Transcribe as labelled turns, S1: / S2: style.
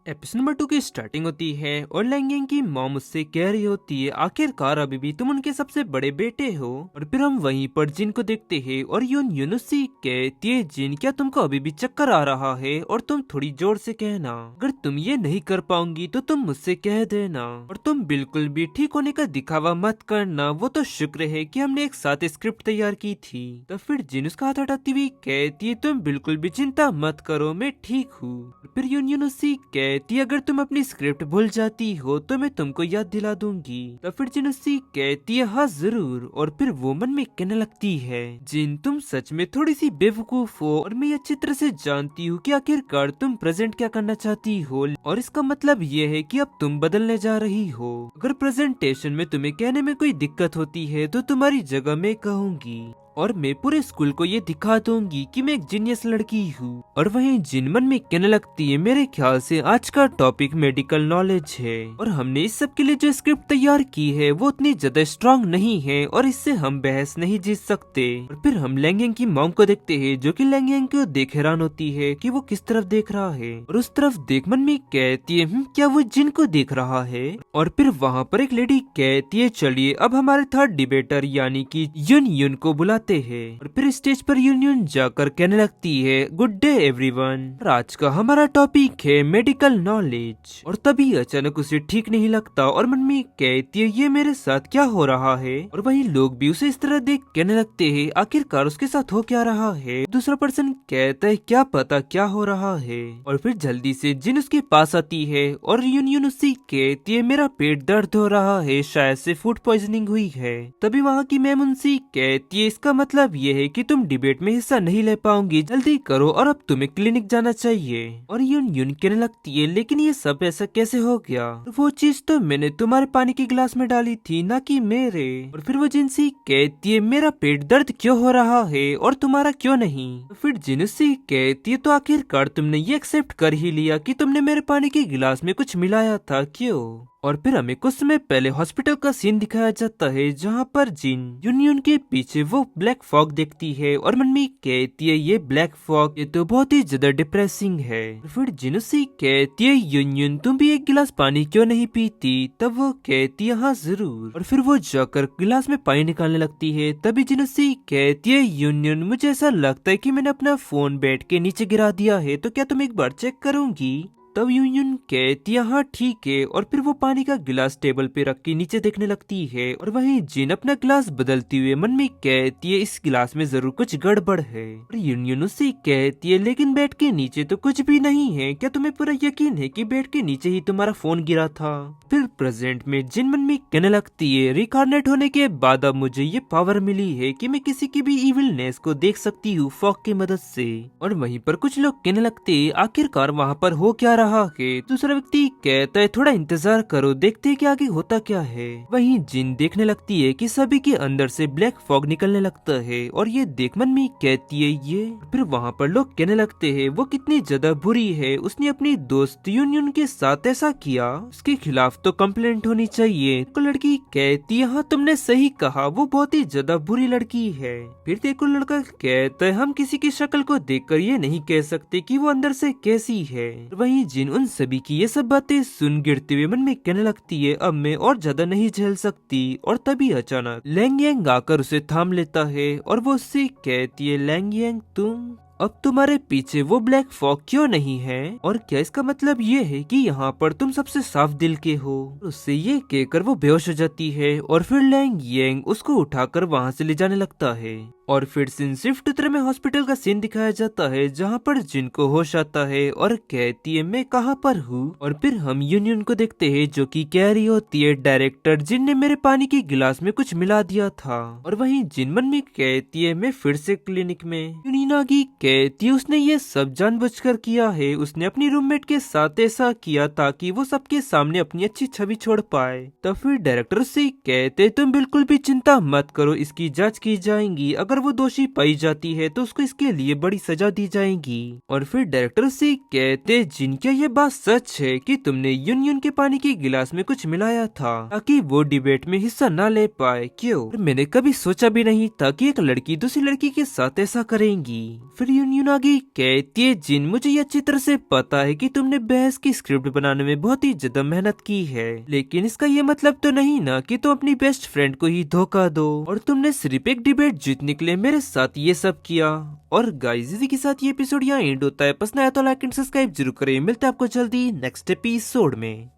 S1: Episode number 2 की starting होती है और लैंगिंग की मॉम उससे कह रही होती है आखिरकार अभी भी तुम उनके सबसे बड़े बेटे हो। और फिर हम वहीं पर जिन को देखते हैं और यून उससे कहती है जिन क्या तुमको अभी भी चक्कर आ रहा है और तुम थोड़ी जोर से कहना, अगर तुम ये नहीं कर पाओगी तो तुम मुझसे कह देना और तुम बिल्कुल भी ठीक होने का दिखावा मत करना। वो तो शुक्र है कि हमने एक साथ स्क्रिप्ट तैयार की थी। तो फिर जिन उसका हाथ हटाती हुई कहती है तुम बिल्कुल भी चिंता मत करो, मैं ठीक हूँ। फिर यून उससे कहती अगर तुम अपनी स्क्रिप्ट भूल जाती हो तो मैं तुमको याद दिला दूंगी। तो फिर जिन उससे कहती है हाँ जरूर। और फिर वो मन में कहने लगती है जिन तुम सच में थोड़ी सी बेवकूफ हो और मैं अच्छी तरह से जानती हूँ कि आखिरकार तुम प्रेजेंट क्या करना चाहती हो, और इसका मतलब ये है कि अब तुम बदलने जा रही हो। अगर प्रेजेंटेशन में तुम्हें कहने में कोई दिक्कत होती है तो तुम्हारी जगह मैं कहूंगी और मैं पूरे स्कूल को ये दिखा दूंगी कि मैं एक जीनियस लड़की हूँ। और वहीं जिन मन में कहने लगती है मेरे ख्याल से आज का टॉपिक मेडिकल नॉलेज है और हमने इस सब के लिए जो स्क्रिप्ट तैयार की है वो उतनी ज्यादा स्ट्रांग नहीं है और इससे हम बहस नहीं जीत सकते। और फिर हम लैंगिंग की मॉम को देखते हैं जो कि लैंगिंग को देख हैरान होती है कि वो किस तरफ देख रहा है और उस तरफ देख मन में कहती है क्या वो जिन को देख रहा है। और फिर वहाँ पर एक लेडी कहती है चलिए अब हमारे थर्ड डिबेटर यानी कि यून को बुलाते हैं। और फिर स्टेज पर यून जाकर कहने लगती है गुड डे एवरीवन, आज का हमारा टॉपिक है मेडिकल नॉलेज। और तभी अचानक उसे ठीक नहीं लगता और मन में कहती है ये मेरे साथ क्या हो रहा है। और वही लोग भी उसे इस तरह देख कहने लगते हैं आखिरकार उसके साथ हो क्या रहा है। दूसरा पर्सन कहता है क्या पता क्या हो रहा है। और फिर जल्दी से जिन उसके पास आती है और यून उससे कहती है मेरा पेट दर्द हो रहा है, शायद से फूड पॉइजनिंग हुई है। तभी वहाँ की मैम उनसे कहती है इसका मतलब ये है कि तुम डिबेट में हिस्सा नहीं ले पाओगी, जल्दी करो और अब तुम्हें क्लिनिक जाना चाहिए। और यून कहने लगती है लेकिन ये सब ऐसा कैसे हो गया, वो चीज तो मैंने तुम्हारे पानी के गिलास में डाली थी ना कि मेरे। और फिर वो जिनसी कहती है मेरा पेट दर्द क्यों हो रहा है और तुम्हारा क्यों नहीं। तो फिर जिनसी कहती है तो आखिरकार तुमने ये एक्सेप्ट कर ही लिया कि तुमने मेरे पानी के गिलास में कुछ मिलाया था, क्यों। और फिर हमें कुछ समय पहले हॉस्पिटल का सीन दिखाया जाता है जहाँ पर जिन यून के पीछे वो ब्लैक फॉग देखती है और मन में कहती है ये ब्लैक फॉग ये तो बहुत ही ज्यादा डिप्रेसिंग है। फिर जिन उससे कहती है यून तुम भी एक गिलास पानी क्यों नहीं पीती, तब वो कहती है हाँ जरूर। और फिर वो जाकर गिलास में पानी निकालने लगती है। तभी जिन उससे कहती है यून मुझे ऐसा लगता है कि मैंने अपना फोन बेड के नीचे गिरा दिया है, तो क्या तुम एक बार चेक करूंगी। तब यून कहती है हाँ ठीक है। और फिर वो पानी का गिलास टेबल पे रख के नीचे देखने लगती है। और वहीं जिन अपना गिलास बदलती हुए मन में कहती है इस गिलास में जरूर कुछ गड़बड़ है। और यून उससे कहती है लेकिन बेड के नीचे तो कुछ भी नहीं है, क्या तुम्हें पूरा यकीन है कि बेड के नीचे ही तुम्हारा फोन गिरा था। फिर प्रेजेंट में जिन मन में कहने लगती है रिकार्नेट होने के बाद अब मुझे ये पावर मिली है कि मैं किसी की भी इविलनेस को देख सकती हूँ फॉग की मदद से। और वहीं पर कुछ लोग कहने लगते हैं आखिरकार वहाँ पर हो क्या रहा है। दूसरा व्यक्ति कहता है थोड़ा इंतजार करो देखते हैं कि आगे होता क्या है। वहीं जिन देखने लगती है कि सभी के अंदर से ब्लैक फॉग निकलने लगता है और ये देख मन में कहती है ये। फिर वहाँ पर लोग कहने लगते हैं वो कितनी ज्यादा बुरी है, उसने अपनी दोस्त यून के साथ ऐसा किया, उसके खिलाफ तो कंप्लेंट होनी चाहिए। तो लड़की कहती है हाँ तुमने सही कहा, वो बहुत ही ज्यादा बुरी लड़की है। फिर देखो लड़का कहता है हम किसी की शक्ल को देखकर ये नहीं कह सकते कि वो अंदर से कैसी है। वहीं जिन उन सभी की ये सब बातें सुन गिरते हुए मन में कहने लगती है अब मैं और ज्यादा नहीं झेल सकती। और तभी अचानक लैंग आकर उसे थाम लेता है और वो उससे कहती है लैंग तुम अब तुम्हारे पीछे वो ब्लैक फॉग क्यों नहीं है, और क्या इसका मतलब ये है कि यहाँ पर तुम सबसे साफ दिल के हो। उससे ये कहकर वो बेहोश हो जाती है और फिर लैंग उसको उठाकर वहाँ से ले जाने लगता है। और फिर सीन शिफ्ट तरह में हॉस्पिटल का सीन दिखाया जाता है जहाँ पर जिन को होश आता है और कहती है मैं कहाँ पर हूँ। और फिर हम यून को देखते हैं जो कि कह रही होती है डायरेक्टर जिन ने मेरे पानी के गिलास में कुछ मिला दिया था। और वहीं जिन मन में कहती है मैं फिर से क्लिनिक में। यूनागी कहती है उसने ये सब जानबूझकर किया है, उसने अपनी रूममेट के साथ ऐसा किया ताकि वो सबके सामने अपनी अच्छी छवि छोड़ पाए। तब फिर डायरेक्टर से कहते तुम बिल्कुल भी चिंता मत करो, इसकी जाँच की जाएंगी, अगर अगर वो दोषी पाई जाती है तो उसको इसके लिए बड़ी सजा दी जाएगी। और फिर डायरेक्टर से कहते जिन क्या ये बात सच है कि तुमने यून के पानी के गिलास में कुछ मिलाया था ताकि वो डिबेट में हिस्सा न ले पाए? क्यों? और मैंने कभी सोचा भी नहीं था कि एक लड़की दूसरी लड़की के साथ ऐसा करेंगी। फिर यून आगे कहती है जिन मुझे ये अच्छी तरह से पता है कि तुमने बहस की स्क्रिप्ट बनाने में बहुत ही ज्यादा मेहनत की है, लेकिन इसका ये मतलब तो नहीं ना कि तुम अपनी बेस्ट फ्रेंड को ही धोखा दो और तुमने सिर्फ एक डिबेट जीतने के लिए मेरे साथ ये सब किया। और गाइस इसी के साथ ये एपिसोड यहाँ एंड होता है। पसंद आया तो लाइक एंड सब्सक्राइब जरूर करें। मिलते हैं आपको जल्दी नेक्स्ट एपिसोड में।